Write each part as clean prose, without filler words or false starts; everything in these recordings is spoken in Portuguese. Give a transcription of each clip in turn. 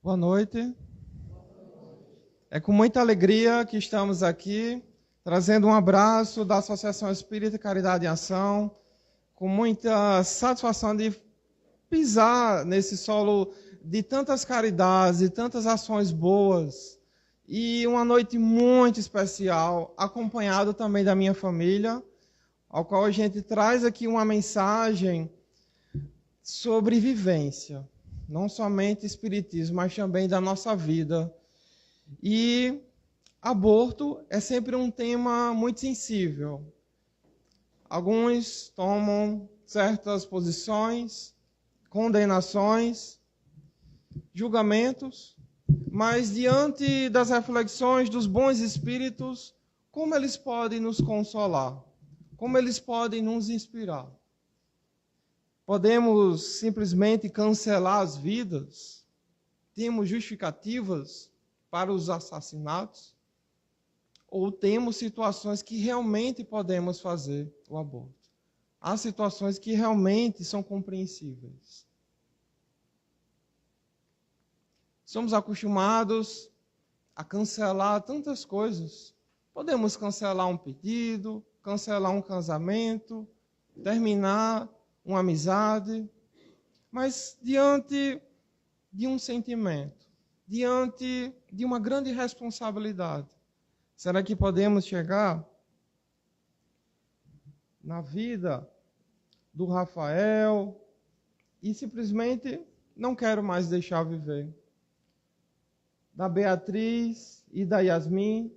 Boa noite. É com muita alegria que estamos aqui, trazendo um abraço da Associação Espírita Caridade em Ação, com muita satisfação de pisar nesse solo de tantas caridades, de tantas ações boas, e uma noite muito especial, acompanhado também da minha família, ao qual a gente traz aqui uma mensagem sobre vivência, não somente espiritismo, mas também da nossa vida. E aborto é sempre um tema muito sensível. Alguns tomam certas posições, condenações, julgamentos, mas diante das reflexões dos bons espíritos, como eles podem nos consolar? Como eles podem nos inspirar? Podemos simplesmente cancelar as vidas? Temos justificativas para os assassinatos? Ou temos situações que realmente podemos fazer o aborto? Há situações que realmente são compreensíveis. Somos acostumados a cancelar tantas coisas. Podemos cancelar um pedido, cancelar um casamento, terminar uma amizade, mas diante de um sentimento, diante de uma grande responsabilidade, será que podemos chegar na vida do Rafael e simplesmente não quero mais deixar viver? Da Beatriz e da Yasmin,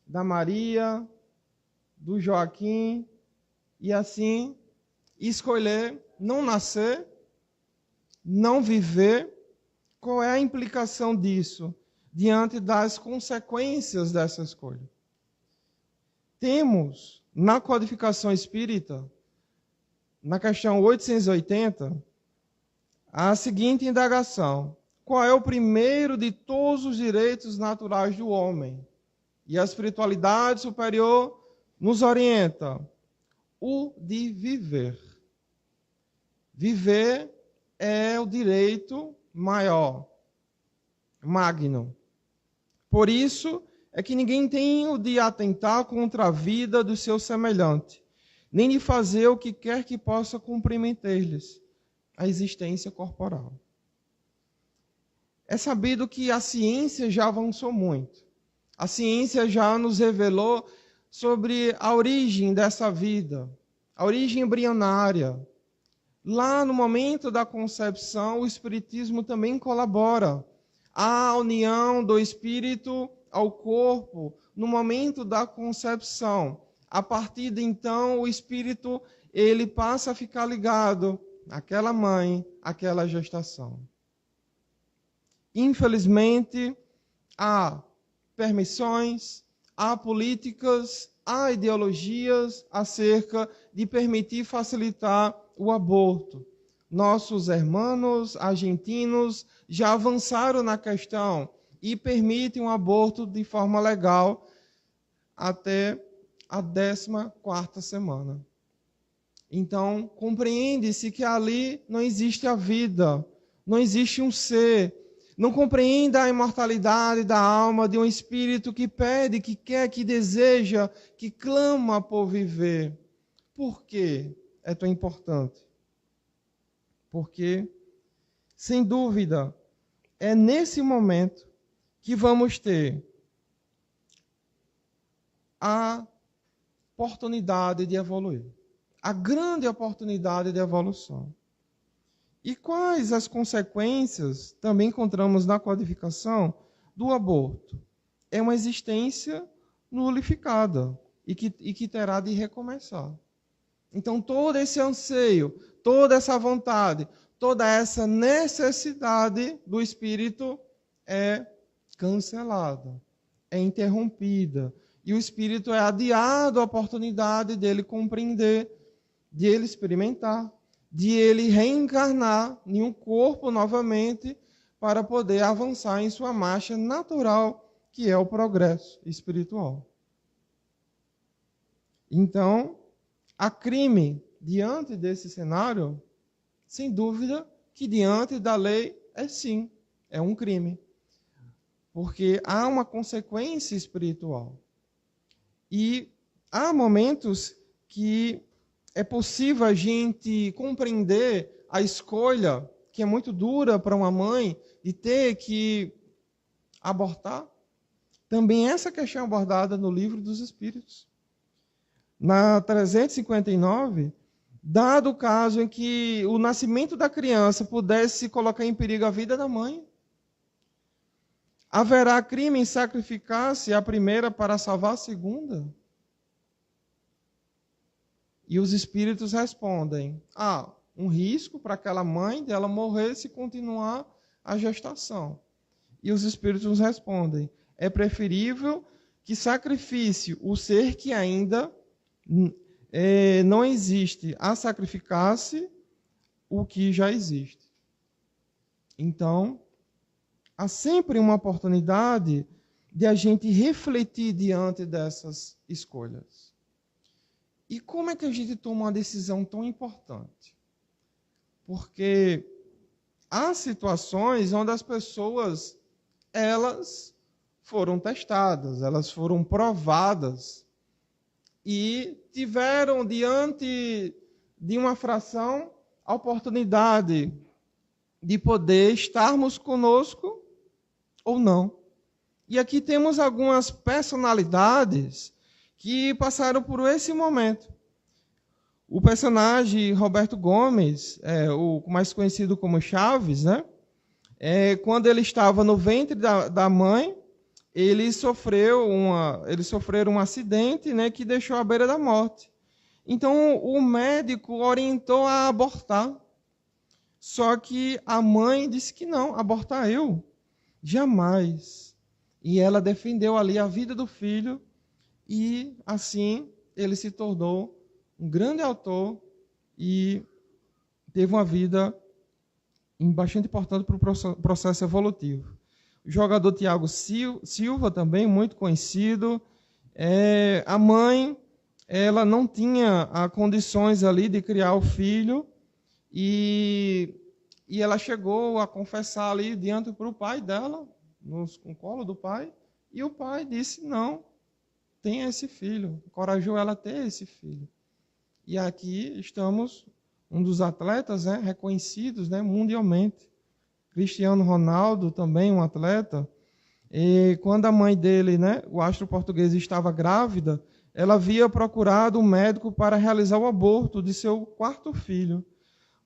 da Maria, do Joaquim, e assim escolher não nascer, não viver. Qual é a implicação disso diante das consequências dessa escolha? Temos na codificação espírita, na questão 880, a seguinte indagação: qual é o primeiro de todos os direitos naturais do homem? E a espiritualidade superior nos orienta: o de viver. Viver é o direito maior, magno. Por isso é que ninguém tem o de atentar contra a vida do seu semelhante, nem de fazer o que quer que possa comprometer-lhes a existência corporal. É sabido que a ciência já avançou muito. A ciência já nos revelou sobre a origem dessa vida, a origem embrionária. Lá no momento da concepção, o Espiritismo também colabora. Há a união do espírito ao corpo no momento da concepção. A partir de então, o espírito ele passa a ficar ligado àquela mãe, àquela gestação. Infelizmente, há permissões, há políticas, há ideologias acerca de permitir facilitar o aborto. Nossos irmãos argentinos já avançaram na questão e permitem o aborto de forma legal até a 14ª semana. Então, compreende-se que ali não existe a vida, não existe um ser. Não compreenda a imortalidade da alma de um espírito que pede, que quer, que deseja, que clama por viver. Por que é tão importante? Porque, sem dúvida, é nesse momento que vamos ter a oportunidade de evoluir. A grande oportunidade de evolução. E quais as consequências, também encontramos na codificação, do aborto? É uma existência nulificada e que terá de recomeçar. Então, todo esse anseio, toda essa vontade, toda essa necessidade do espírito é cancelada, é interrompida. E o espírito é adiado a oportunidade dele compreender, de ele experimentar, de ele reencarnar em um corpo novamente para poder avançar em sua marcha natural, que é o progresso espiritual. Então, há crime diante desse cenário? Sem dúvida que diante da lei é sim. é um crime. Porque há uma consequência espiritual. E há momentos que é possível a gente compreender a escolha, que é muito dura para uma mãe, de ter que abortar. Também essa questão é abordada no Livro dos Espíritos. Na 359, dado o caso em que o nascimento da criança pudesse colocar em perigo a vida da mãe, haverá crime em sacrificar-se a primeira para salvar a segunda? E os espíritos respondem: um risco para aquela mãe dela morrer se continuar a gestação. E os espíritos nos respondem: é preferível que sacrifique o ser que ainda não existe, a sacrificar-se o que já existe. Então, há sempre uma oportunidade de a gente refletir diante dessas escolhas. E como é que a gente toma uma decisão tão importante? Porque há situações onde as pessoas, elas foram testadas, elas foram provadas e tiveram diante de uma fração a oportunidade de poder estarmos conosco ou não. E aqui temos algumas personalidades que passaram por esse momento. O personagem Roberto Gomes, o mais conhecido como Chaves, né? Quando ele estava no ventre da mãe, eles sofreram um acidente, né, que deixou à beira da morte. Então, o médico orientou a abortar. Só que a mãe disse que não, abortar eu? Jamais. E ela defendeu ali a vida do filho e, assim, ele se tornou um grande autor e teve uma vida bastante importante para o processo evolutivo. O jogador Thiago Silva, também muito conhecido. A mãe, ela não tinha condições ali de criar o filho e ela chegou a confessar ali diante para o pai dela, no colo do pai, e o pai disse: não, tenha esse filho. Encorajou ela a ter esse filho. E aqui estamos, um dos atletas, né, reconhecidos, né, mundialmente. Cristiano Ronaldo, também um atleta. E quando a mãe dele, né, o astro português, estava grávida, ela havia procurado um médico para realizar o aborto de seu quarto filho.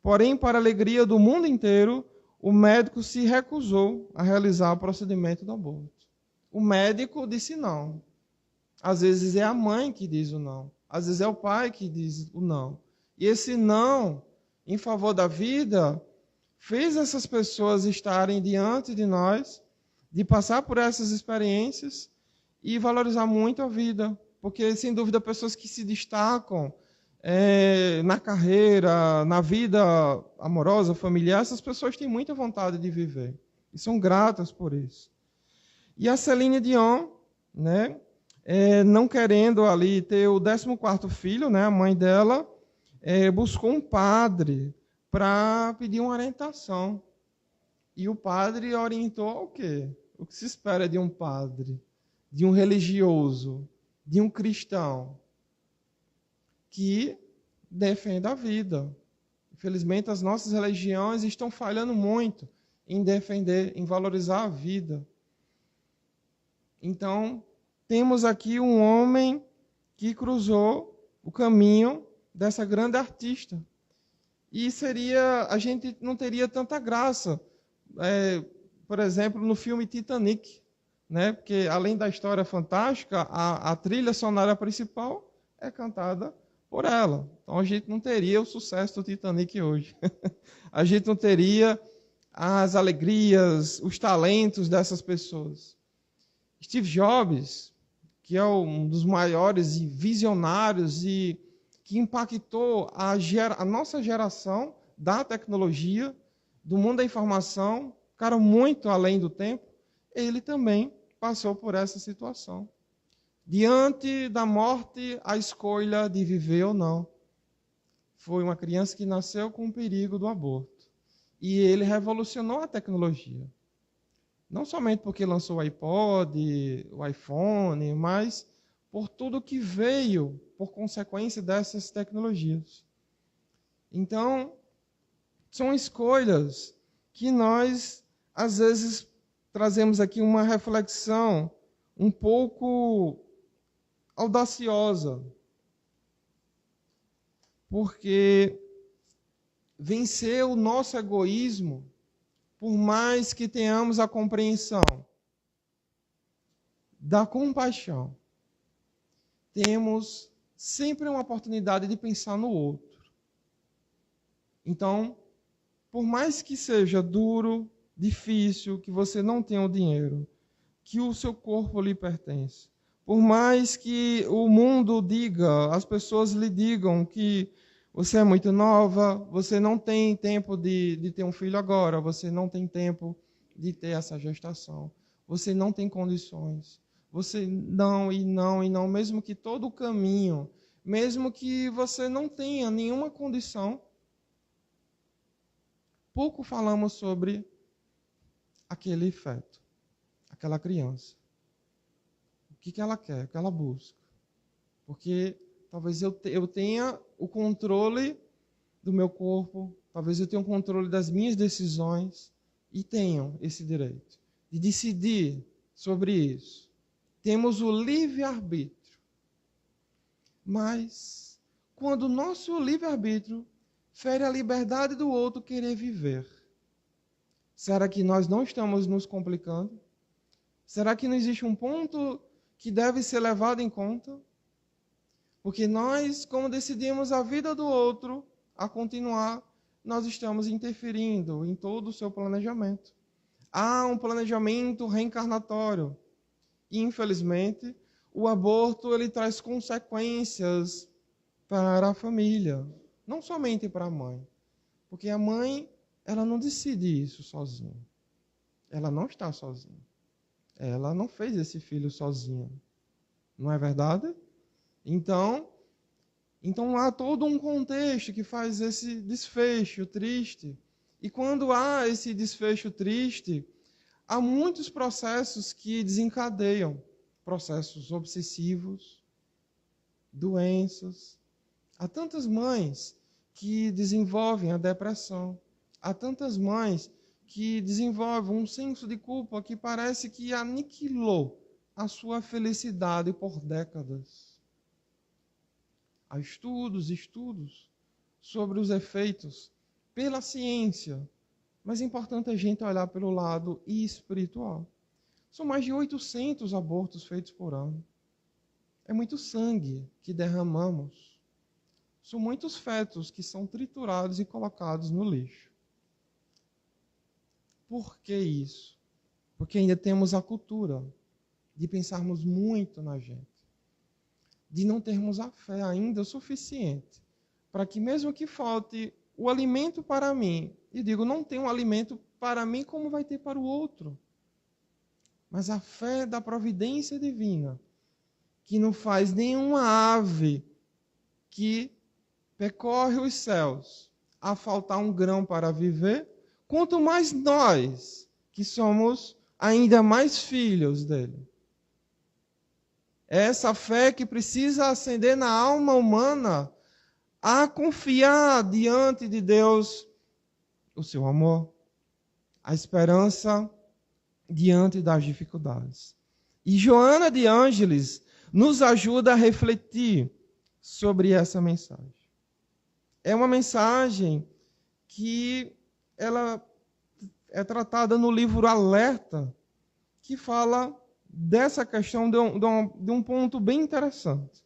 Porém, para a alegria do mundo inteiro, o médico se recusou a realizar o procedimento do aborto. O médico disse não. Às vezes é a mãe que diz o não. Às vezes é o pai que diz o não. E esse não, em favor da vida, fez essas pessoas estarem diante de nós, de passar por essas experiências e valorizar muito a vida. Porque, sem dúvida, pessoas que se destacam na carreira, na vida amorosa, familiar, essas pessoas têm muita vontade de viver. E são gratas por isso. E a Celine Dion, né, não querendo ali ter o 14º filho, né, a mãe dela buscou um padre para pedir uma orientação. E o padre orientou ao quê? O que se espera de um padre, de um religioso, de um cristão que defenda a vida. Infelizmente, as nossas religiões estão falhando muito em defender, em valorizar a vida. Então, temos aqui um homem que cruzou o caminho dessa grande artista. E a gente não teria tanta graça, por exemplo, no filme Titanic, né? Porque além da história fantástica, a trilha sonora principal é cantada por ela. Então a gente não teria o sucesso do Titanic hoje. A gente não teria as alegrias, os talentos dessas pessoas. Steve Jobs, que é um dos maiores e visionários e que impactou a nossa geração da tecnologia, do mundo da informação, cara muito além do tempo, ele também passou por essa situação. Diante da morte, a escolha de viver ou não. Foi uma criança que nasceu com o perigo do aborto. E ele revolucionou a tecnologia. Não somente porque lançou o iPod, o iPhone, mas por tudo que veio por consequência dessas tecnologias. Então, são escolhas que nós, às vezes, trazemos aqui uma reflexão um pouco audaciosa, porque vencer o nosso egoísmo, por mais que tenhamos a compreensão da compaixão, temos sempre uma oportunidade de pensar no outro. Então, por mais que seja duro, difícil, que você não tenha o dinheiro, que o seu corpo lhe pertence, por mais que o mundo diga, as pessoas lhe digam que você é muito nova, você não tem tempo de ter um filho agora, você não tem tempo de ter essa gestação, você não tem condições, você não, mesmo que todo o caminho, mesmo que você não tenha nenhuma condição, pouco falamos sobre aquele feto, aquela criança. O que ela quer, o que ela busca. Porque talvez eu tenha o controle do meu corpo, talvez eu tenha o controle das minhas decisões e tenho esse direito de decidir sobre isso. Temos o livre-arbítrio. Mas, quando o nosso livre-arbítrio fere a liberdade do outro querer viver, será que nós não estamos nos complicando? Será que não existe um ponto que deve ser levado em conta? Porque nós, como decidimos a vida do outro a continuar, nós estamos interferindo em todo o seu planejamento. Há um planejamento reencarnatório. E, infelizmente, o aborto ele traz consequências para a família, não somente para a mãe. Porque a mãe, ela não decide isso sozinha. Ela não está sozinha. Ela não fez esse filho sozinha. Não é verdade? Então há todo um contexto que faz esse desfecho triste. E quando há esse desfecho triste, há muitos processos que desencadeiam. Processos obsessivos, doenças. Há tantas mães que desenvolvem a depressão. Há tantas mães que desenvolvem um senso de culpa que parece que aniquilou a sua felicidade por décadas. Há estudos sobre os efeitos pela ciência, mas é importante a gente olhar pelo lado espiritual. São mais de 800 abortos feitos por ano. É muito sangue que derramamos. São muitos fetos que são triturados e colocados no lixo. Por que isso? Porque ainda temos a cultura de pensarmos muito na gente, de não termos a fé ainda o suficiente para que mesmo que falte o alimento para mim, e digo, não tem um alimento para mim como vai ter para o outro, mas a fé da providência divina, que não faz nenhuma ave que percorre os céus a faltar um grão para viver, quanto mais nós, que somos ainda mais filhos dele. É essa fé que precisa acender na alma humana a confiar diante de Deus o seu amor, a esperança diante das dificuldades. E Joana de Ângeles nos ajuda a refletir sobre essa mensagem. É uma mensagem que ela é tratada no livro Alerta, que fala dessa questão de um ponto bem interessante.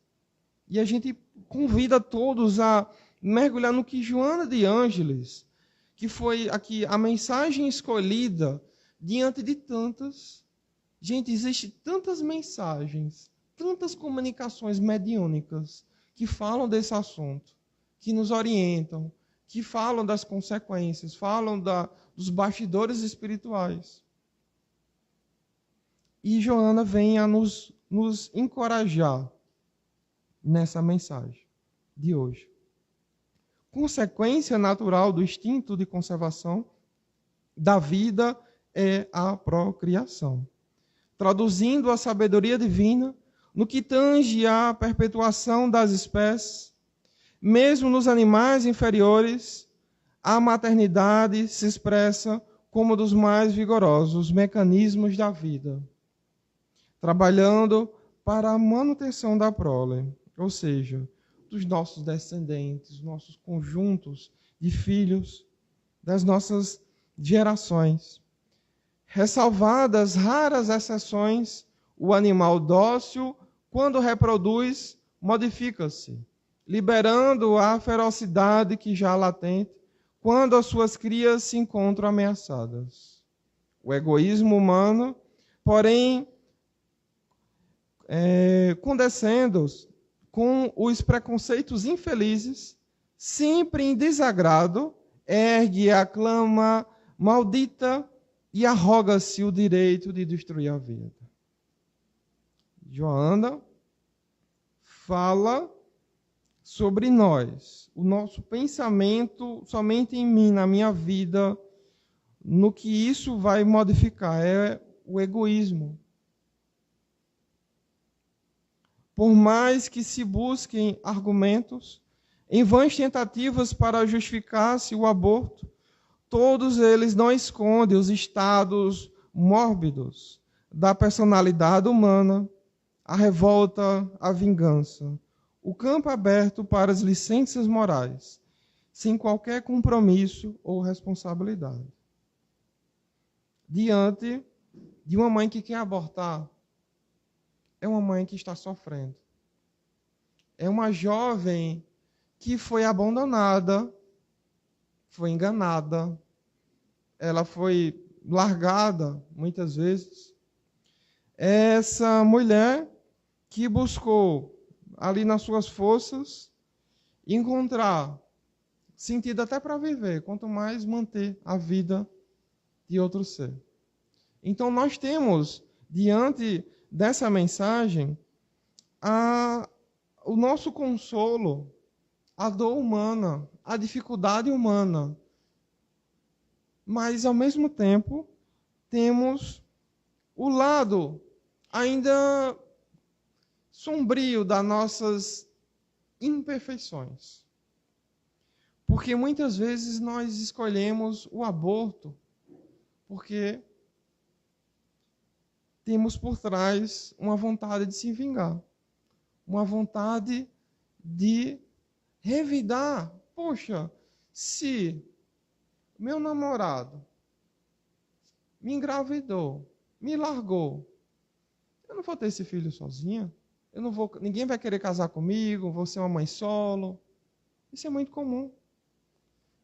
E a gente convida todos a mergulhar no que Joana de Ângeles, que foi aqui a mensagem escolhida diante de tantas. Gente, existem tantas mensagens, tantas comunicações mediúnicas que falam desse assunto, que nos orientam, que falam das consequências, falam dos bastidores espirituais. E Joana vem a nos encorajar nessa mensagem de hoje. Consequência natural do instinto de conservação da vida é a procriação. Traduzindo a sabedoria divina, no que tange à perpetuação das espécies, mesmo nos animais inferiores, a maternidade se expressa como dos mais vigorosos mecanismos da vida, trabalhando para a manutenção da prole, ou seja, dos nossos descendentes, nossos conjuntos de filhos, das nossas gerações. Ressalvadas raras exceções, o animal dócil, quando reproduz, modifica-se, liberando a ferocidade que já latente, quando as suas crias se encontram ameaçadas. O egoísmo humano, porém, condescendo com os preconceitos infelizes, sempre em desagrado, ergue a clama maldita e arroga-se o direito de destruir a vida. Joana fala sobre nós, o nosso pensamento somente em mim, na minha vida, no que isso vai modificar, é o egoísmo. Por mais que se busquem argumentos, em vãs tentativas para justificar-se o aborto, todos eles não escondem os estados mórbidos da personalidade humana, a revolta, a vingança, o campo aberto para as licenças morais, sem qualquer compromisso ou responsabilidade. Diante de uma mãe que quer abortar, é uma mãe que está sofrendo. É uma jovem que foi abandonada, foi enganada, ela foi largada muitas vezes. É essa mulher que buscou ali nas suas forças encontrar sentido até para viver, quanto mais manter a vida de outro ser. Então nós temos, diante dessa mensagem, o nosso consolo, a dor humana, a dificuldade humana. Mas, ao mesmo tempo, temos o lado ainda sombrio das nossas imperfeições. Porque muitas vezes nós escolhemos o aborto porque temos por trás uma vontade de se vingar, uma vontade de revidar. Poxa, se meu namorado me engravidou, me largou, eu não vou ter esse filho sozinha, ninguém vai querer casar comigo, vou ser uma mãe solo. Isso é muito comum.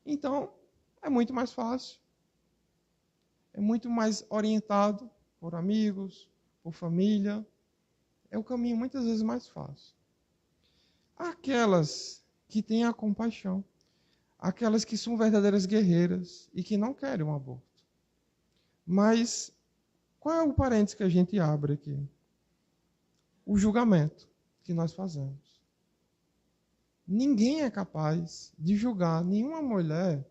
Então, é muito mais fácil. É muito mais orientado por amigos, por família. É o caminho muitas vezes mais fácil. Aquelas que têm a compaixão, aquelas que são verdadeiras guerreiras e que não querem um aborto. Mas qual é o parênteses que a gente abre aqui? O julgamento que nós fazemos. Ninguém é capaz de julgar nenhuma mulher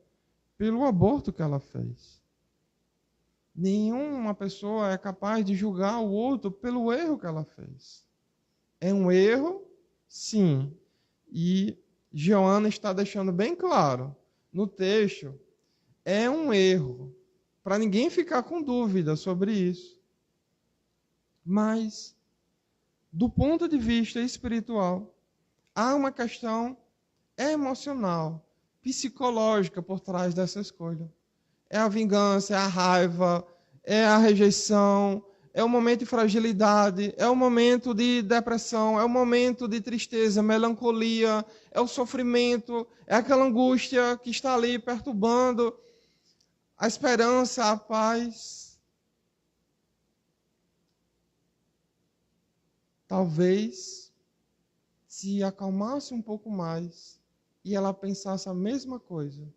pelo aborto que ela fez. Nenhuma pessoa é capaz de julgar o outro pelo erro que ela fez. É um erro, sim. E Joana está deixando bem claro no texto, é um erro, para ninguém ficar com dúvida sobre isso. Mas, do ponto de vista espiritual, há uma questão emocional, psicológica por trás dessa escolha. É a vingança, é a raiva, é a rejeição, é o momento de fragilidade, é o momento de depressão, é o momento de tristeza, melancolia, é o sofrimento, é aquela angústia que está ali perturbando a esperança, a paz. Talvez, se acalmasse um pouco mais e ela pensasse a mesma coisa,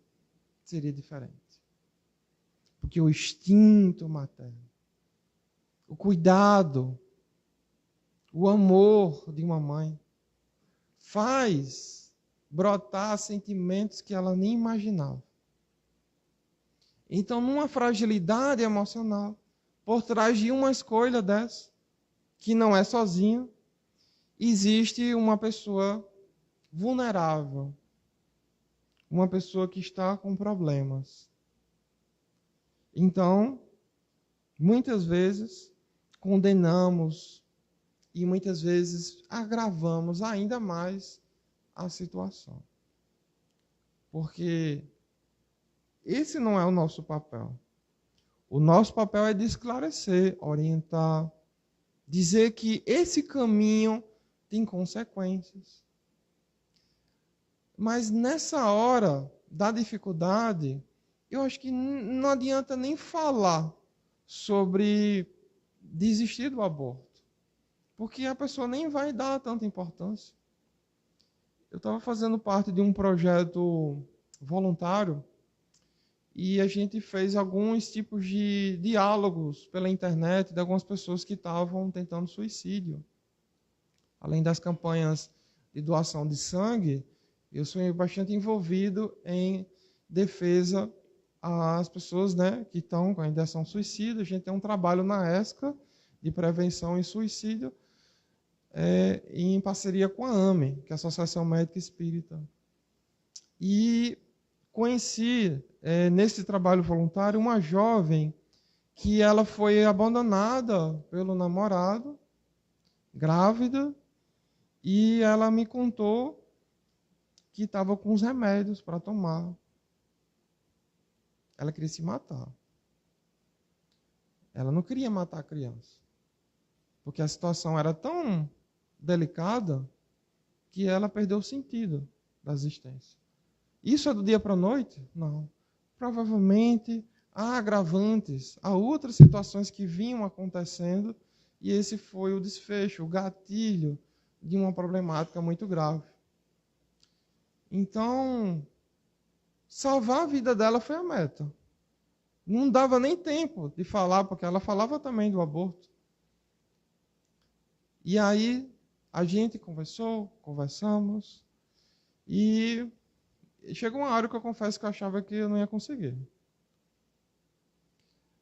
seria diferente. Porque o instinto materno, o cuidado, o amor de uma mãe faz brotar sentimentos que ela nem imaginava. Então, numa fragilidade emocional, por trás de uma escolha dessa, que não é sozinha, existe uma pessoa vulnerável, uma pessoa que está com problemas. Então, muitas vezes, condenamos e muitas vezes agravamos ainda mais a situação. Porque esse não é o nosso papel. O nosso papel é de esclarecer, orientar, dizer que esse caminho tem consequências. Mas nessa hora da dificuldade, eu acho que não adianta nem falar sobre desistir do aborto, porque a pessoa nem vai dar tanta importância. Eu estava fazendo parte de um projeto voluntário e a gente fez alguns tipos de diálogos pela internet de algumas pessoas que estavam tentando suicídio. Além das campanhas de doação de sangue, eu sou bastante envolvido em defesa às pessoas, né, que estão com a ideação suicida. A gente tem um trabalho na ESCA de prevenção em suicídio, em parceria com a AME, que é a Associação Médica Espírita. E conheci, nesse trabalho voluntário, uma jovem que ela foi abandonada pelo namorado, grávida, e ela me contou que estava com os remédios para tomar. Ela queria se matar. Ela não queria matar a criança, porque a situação era tão delicada que ela perdeu o sentido da existência. Isso é do dia para a noite? Não. Provavelmente há agravantes, há outras situações que vinham acontecendo e esse foi o desfecho, o gatilho de uma problemática muito grave. Então, salvar a vida dela foi a meta. Não dava nem tempo de falar, porque ela falava também do aborto. E aí, a gente conversamos, e chegou uma hora que eu confesso que eu achava que eu não ia conseguir.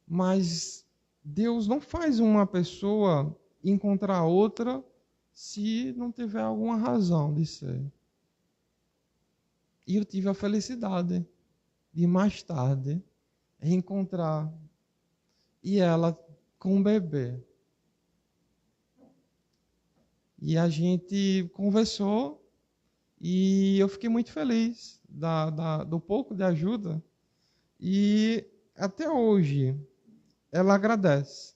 Mas Deus não faz uma pessoa encontrar outra se não tiver alguma razão de ser. E eu tive a felicidade de mais tarde reencontrar e ela com um bebê. E a gente conversou e eu fiquei muito feliz do pouco de ajuda. E até hoje ela agradece.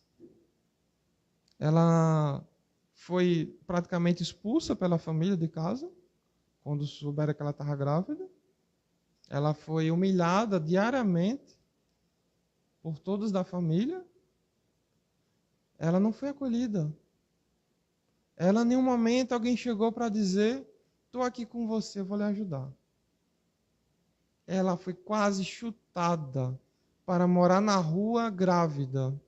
Ela foi praticamente expulsa pela família de casa quando souberam que ela estava grávida. Ela foi humilhada diariamente por todos da família. Ela não foi acolhida. Ela, em nenhum momento, alguém chegou para dizer: estou aqui com você, vou lhe ajudar. Ela foi quase chutada para morar na rua grávida.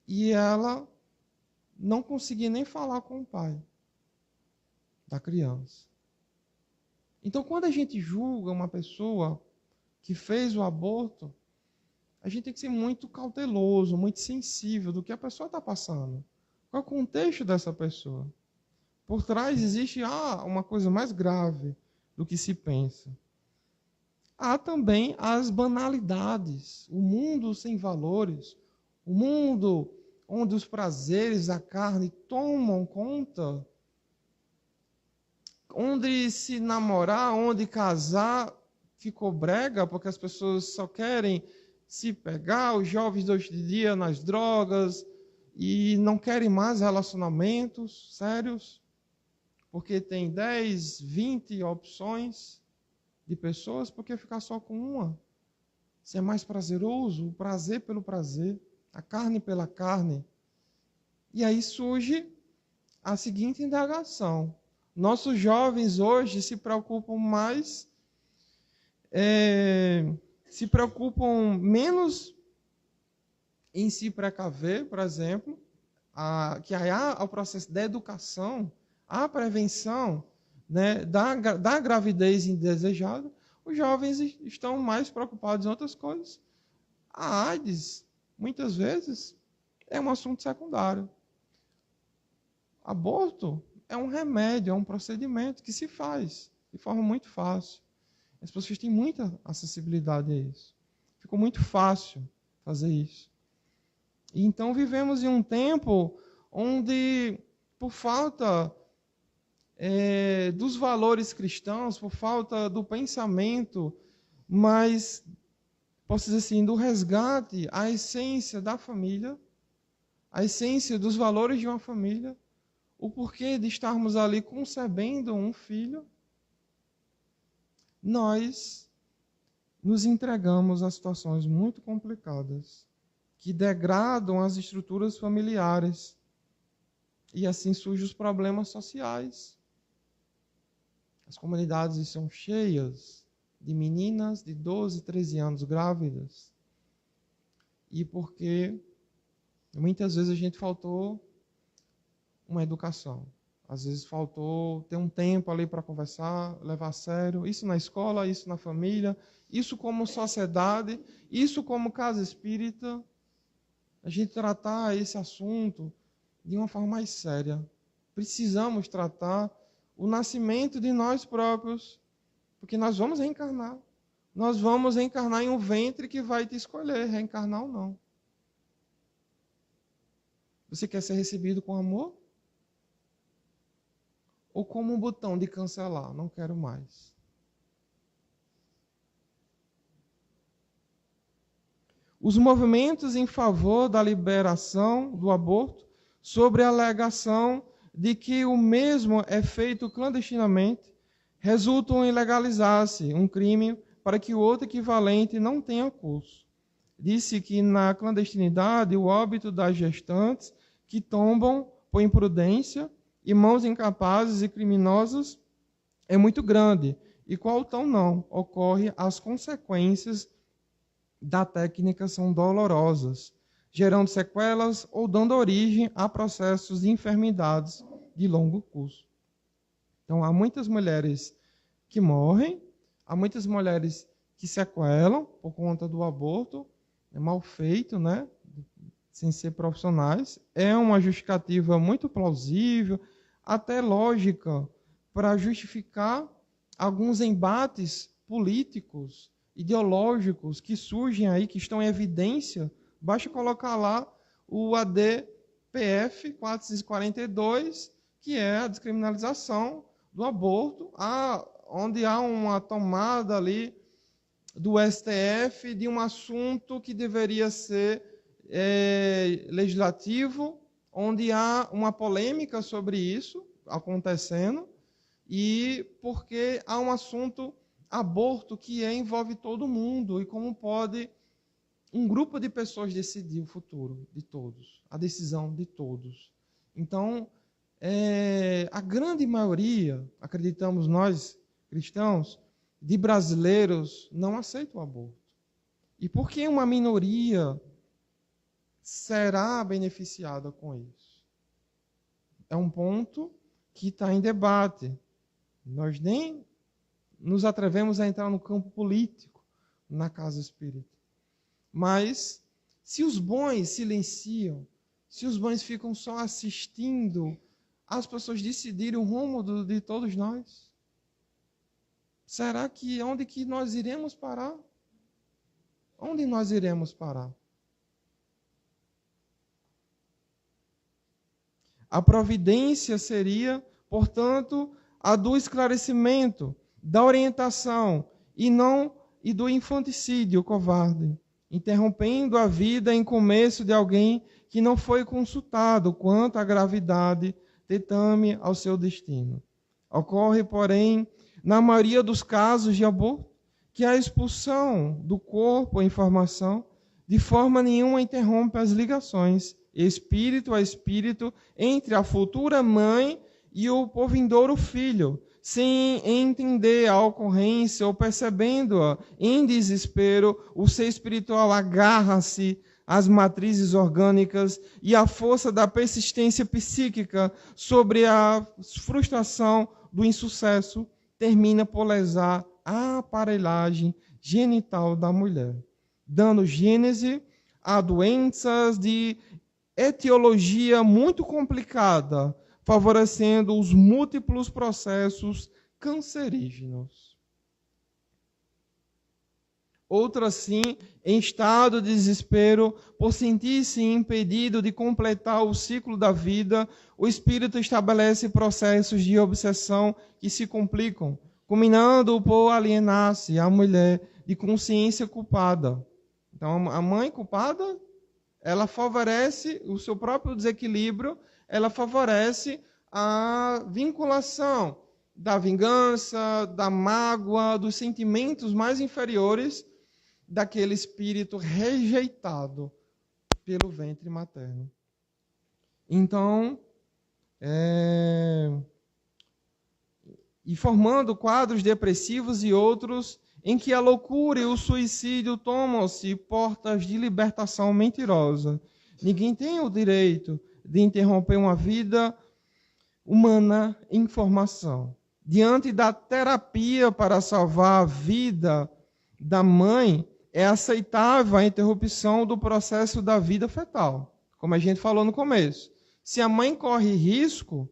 E ela não conseguia nem falar com o pai da criança. Então, quando a gente julga uma pessoa que fez o aborto, a gente tem que ser muito cauteloso, muito sensível do que a pessoa está passando. Qual é o contexto dessa pessoa? Por trás existe uma coisa mais grave do que se pensa. Há também as banalidades, o mundo sem valores, o mundo onde os prazeres da carne tomam conta, onde se namorar, onde casar, ficou brega, porque as pessoas só querem se pegar, os jovens de hoje em dia nas drogas, e não querem mais relacionamentos sérios, porque tem 10, 20 opções de pessoas, por que ficar só com uma? Se é mais prazeroso, o prazer pelo prazer, a carne pela carne. E aí surge a seguinte indagação. Nossos jovens hoje se preocupam mais, se preocupam menos em se precaver, por exemplo, que há o processo da educação, a prevenção, né, da gravidez indesejada. Os jovens estão mais preocupados em outras coisas. A AIDS, muitas vezes, é um assunto secundário. Aborto é um remédio, é um procedimento que se faz de forma muito fácil. As pessoas têm muita acessibilidade a isso. Ficou muito fácil fazer isso. E então vivemos em um tempo onde, por falta dos valores cristãos, por falta do pensamento, mas, posso dizer assim, do resgate à essência da família, à essência dos valores de uma família, o porquê de estarmos ali concebendo um filho, nós nos entregamos a situações muito complicadas, que degradam as estruturas familiares, e assim surgem os problemas sociais. As comunidades estão cheias de meninas de 12, 13 anos grávidas. E porque muitas vezes a gente faltou uma educação. Às vezes faltou ter um tempo ali para conversar, levar a sério. Isso na escola, isso na família, isso como sociedade, isso como casa espírita. A gente tratar esse assunto de uma forma mais séria. Precisamos tratar o nascimento de nós próprios, porque nós vamos reencarnar. Nós vamos reencarnar em um ventre que vai te escolher, reencarnar ou não. Você quer ser recebido com amor? Ou como um botão de cancelar? Não quero mais. Os movimentos em favor da liberação do aborto, sobre a alegação de que o mesmo é feito clandestinamente, resultam em legalizar-se um crime para que o outro equivalente não tenha curso. Disse que na clandestinidade o óbito das gestantes que tombam por imprudência e mãos incapazes e criminosas é muito grande, e qual tão não ocorre as consequências da técnica são dolorosas, gerando sequelas ou dando origem a processos de enfermidades de longo curso. Então, há muitas mulheres que morrem, há muitas mulheres que sequelam por conta do aborto, é mal feito, né? Sem ser profissionais. É uma justificativa muito plausível, até lógica, para justificar alguns embates políticos, ideológicos que surgem aí, que estão em evidência. Basta colocar lá o ADPF 442, que é a descriminalização do aborto, onde há uma tomada ali do STF de um assunto que deveria ser legislativo, onde há uma polêmica sobre isso acontecendo, e porque há um assunto aborto que envolve todo mundo, e como pode um grupo de pessoas decidir o futuro de todos, a decisão de todos. Então, a grande maioria, acreditamos nós, cristãos, de brasileiros, não aceita o aborto. E por que uma minoria será beneficiada com isso? É um ponto que está em debate. Nós nem nos atrevemos a entrar no campo político na casa espírita. Mas, se os bons silenciam, se os bons ficam só assistindo as pessoas decidirem o rumo de todos nós, será que onde que nós iremos parar? Onde nós iremos parar? A providência seria, portanto, a do esclarecimento, da orientação e do infanticídio covarde, interrompendo a vida em começo de alguém que não foi consultado quanto à gravidade, tetame ao seu destino. Ocorre, porém, na maioria dos casos de aborto, que a expulsão do corpo em formação de forma nenhuma interrompe as ligações espírito a espírito entre a futura mãe e o porvindouro filho, sem entender a ocorrência ou percebendo-a em desespero, o ser espiritual agarra-se às matrizes orgânicas e a força da persistência psíquica sobre a frustração do insucesso termina por lesar a aparelhagem genital da mulher. dando gênese a doenças de etiologia muito complicada, favorecendo os múltiplos processos cancerígenos. Outro assim, em estado de desespero, por sentir-se impedido de completar o ciclo da vida, o espírito estabelece processos de obsessão que se complicam, culminando por alienar-se a mulher de consciência culpada. Então, a mãe culpada, ela favorece o seu próprio desequilíbrio, ela favorece a vinculação da vingança, da mágoa, dos sentimentos mais inferiores daquele espírito rejeitado pelo ventre materno. Então, e formando quadros depressivos e outros em que a loucura e o suicídio tomam-se portas de libertação mentirosa. Ninguém tem o direito de interromper uma vida humana em formação. Diante da terapia para salvar a vida da mãe, é aceitável a interrupção do processo da vida fetal, como a gente falou no começo. Se a mãe corre risco,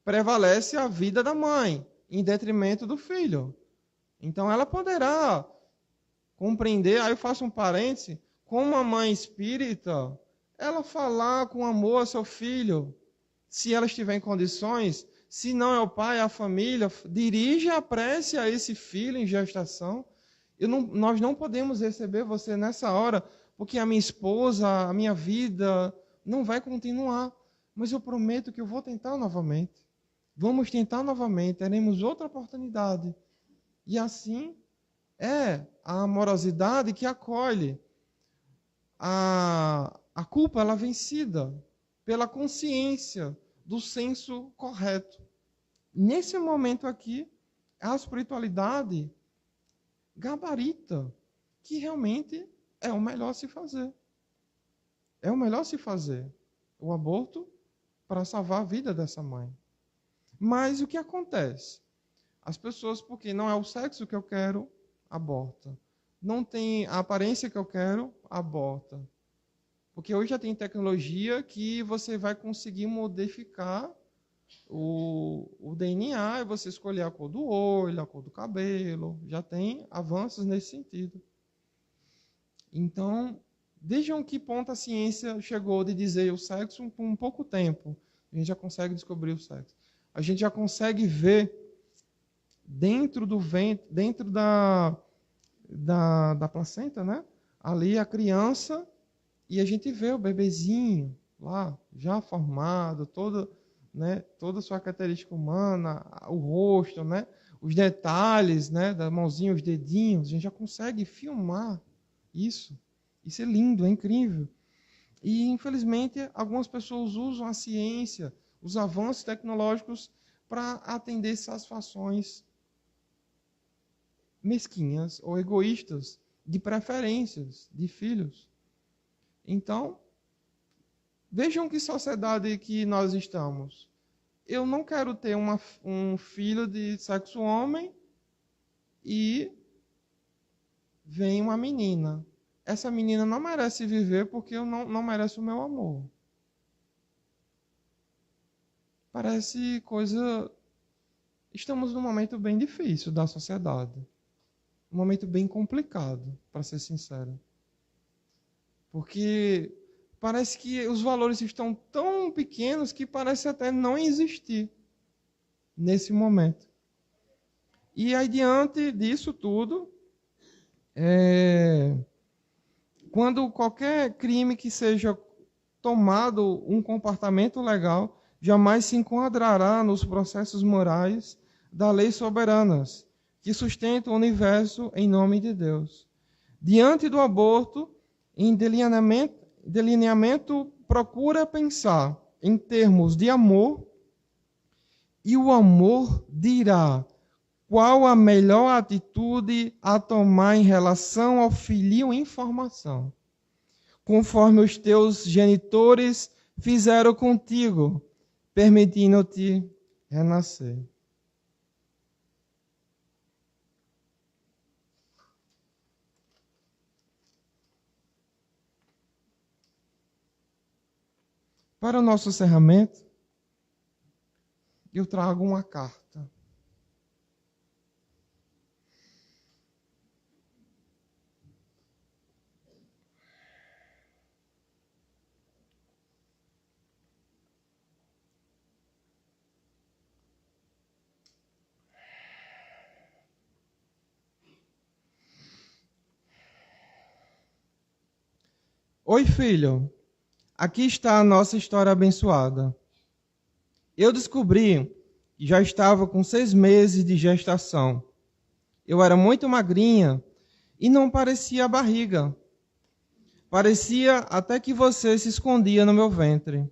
prevalece a vida da mãe, em detrimento do filho. Então ela poderá compreender, aí eu faço um parêntese, como a mãe espírita, ela falar com amor ao seu filho, se ela estiver em condições, se não é o pai, é a família, dirige a prece a esse filho em gestação. Nós não podemos receber você nessa hora, porque a minha esposa, a minha vida não vai continuar. Mas eu prometo que eu vou tentar novamente. Vamos tentar novamente, teremos outra oportunidade. E assim é a amorosidade que acolhe. A culpa ela é vencida pela consciência do senso correto. Nesse momento aqui, a espiritualidade gabarita que realmente é o melhor se fazer. É o melhor se fazer o aborto para salvar a vida dessa mãe. Mas o que acontece? As pessoas, porque não é o sexo que eu quero, aborta. Não tem a aparência que eu quero, aborta. Porque hoje já tem tecnologia que você vai conseguir modificar o DNA, e você escolher a cor do olho, a cor do cabelo, já tem avanços nesse sentido. Então, vejam que ponto a ciência chegou de dizer o sexo com pouco tempo. A gente já consegue descobrir o sexo. A gente já consegue ver dentro do ventre, dentro da placenta, né? Ali a criança, e a gente vê o bebezinho lá, já formado, toda a sua característica humana, o rosto, né? Os detalhes, né? Da mãozinha, os dedinhos, a gente já consegue filmar isso. Isso é lindo, é incrível. E, infelizmente, algumas pessoas usam a ciência, os avanços tecnológicos para atender satisfações mesquinhas ou egoístas de preferências de filhos. Então, vejam que sociedade que nós estamos. Eu não quero ter um filho de sexo homem e vem uma menina. Essa menina não merece viver porque eu não merece o meu amor. Parece coisa... Estamos num momento bem difícil da sociedade. Um momento bem complicado, para ser sincero. Porque parece que os valores estão tão pequenos que parece até não existir nesse momento. E aí, diante disso tudo, quando qualquer crime que seja tomado um comportamento legal, jamais se enquadrará nos processos morais das leis soberanas que sustentam o universo em nome de Deus. Diante do aborto, em delineamento procura pensar em termos de amor, e o amor dirá qual a melhor atitude a tomar em relação ao filhinho em formação, conforme os teus genitores fizeram contigo, permitindo-te renascer. Para o nosso encerramento, eu trago uma carta. Oi, filho. Aqui está a nossa história abençoada. Eu descobri que já estava com 6 meses de gestação. Eu era muito magrinha e não parecia a barriga. Parecia até que você se escondia no meu ventre.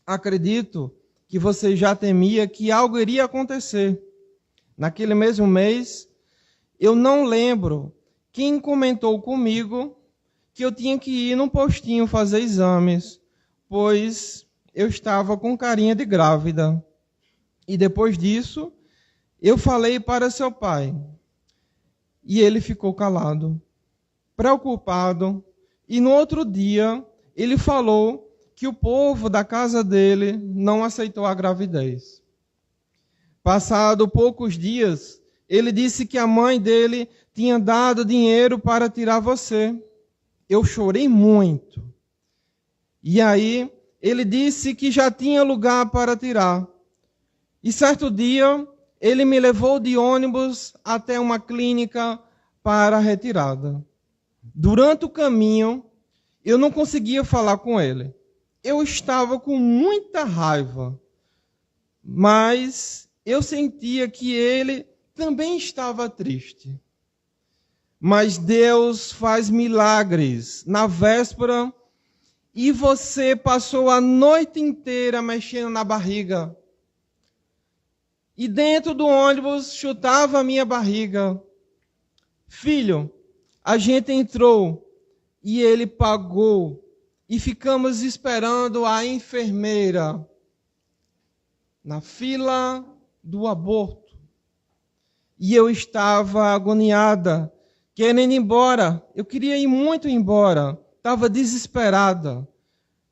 Acredito que você já temia que algo iria acontecer. Naquele mesmo mês, eu não lembro quem comentou comigo que eu tinha que ir no postinho fazer exames, pois eu estava com carinha de grávida. E depois disso, eu falei para seu pai. E ele ficou calado, preocupado. E no outro dia, ele falou que o povo da casa dele não aceitou a gravidez. Passado poucos dias, ele disse que a mãe dele tinha dado dinheiro para tirar você. Eu chorei muito. E aí, ele disse que já tinha lugar para tirar. E certo dia, ele me levou de ônibus até uma clínica para a retirada. Durante o caminho, eu não conseguia falar com ele. Eu estava com muita raiva, mas eu sentia que ele também estava triste. Mas Deus faz milagres. Na véspera, e você passou a noite inteira mexendo na barriga. E dentro do ônibus chutava a minha barriga. Filho, a gente entrou e ele pagou. E ficamos esperando a enfermeira na fila do aborto. E eu estava agoniada, querendo ir embora. Eu queria ir muito embora. Estava desesperada.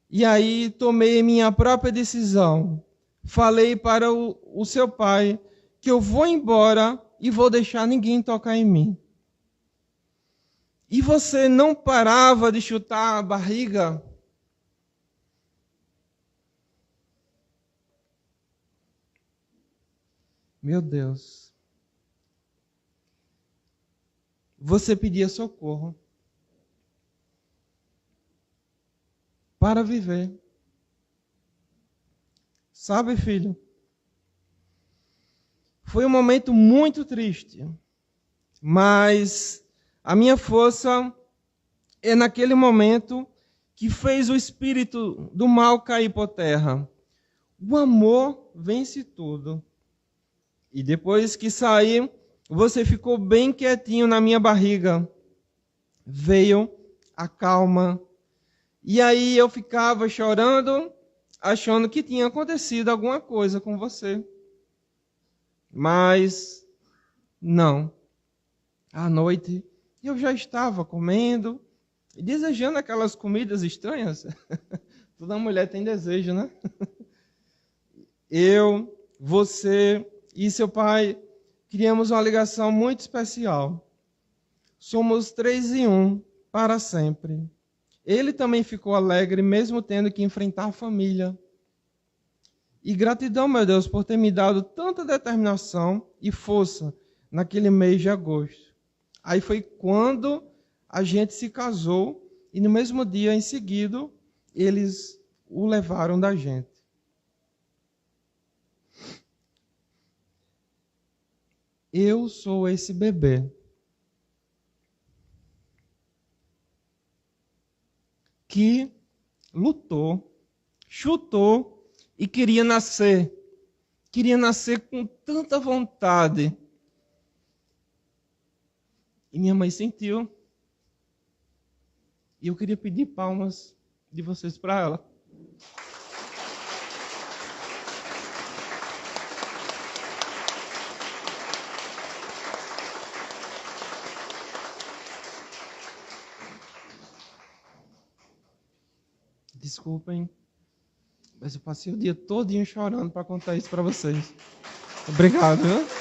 E aí tomei minha própria decisão. Falei para o seu pai que eu vou embora e vou deixar ninguém tocar em mim. E você não parava de chutar a barriga? Meu Deus. Você pedia socorro para viver. Sabe, filho? Foi um momento muito triste, mas a minha força é naquele momento que fez o espírito do mal cair por terra. O amor vence tudo. E depois que saí, você ficou bem quietinho na minha barriga. Veio a calma. E aí eu ficava chorando, achando que tinha acontecido alguma coisa com você. Mas não. À noite eu já estava comendo e desejando aquelas comidas estranhas. Toda mulher tem desejo, né? Eu, você e seu pai criamos uma ligação muito especial. Somos 3 em 1 para sempre. Ele também ficou alegre, mesmo tendo que enfrentar a família. E gratidão, meu Deus, por ter me dado tanta determinação e força naquele mês de agosto. Aí foi quando a gente se casou e no mesmo dia em seguida eles o levaram da gente. Eu sou esse bebê. Que lutou, chutou e queria nascer. Queria nascer com tanta vontade. E minha mãe sentiu. E eu queria pedir palmas de vocês para ela. Desculpem. Mas eu passei o dia todinho chorando para contar isso para vocês. Obrigado, viu?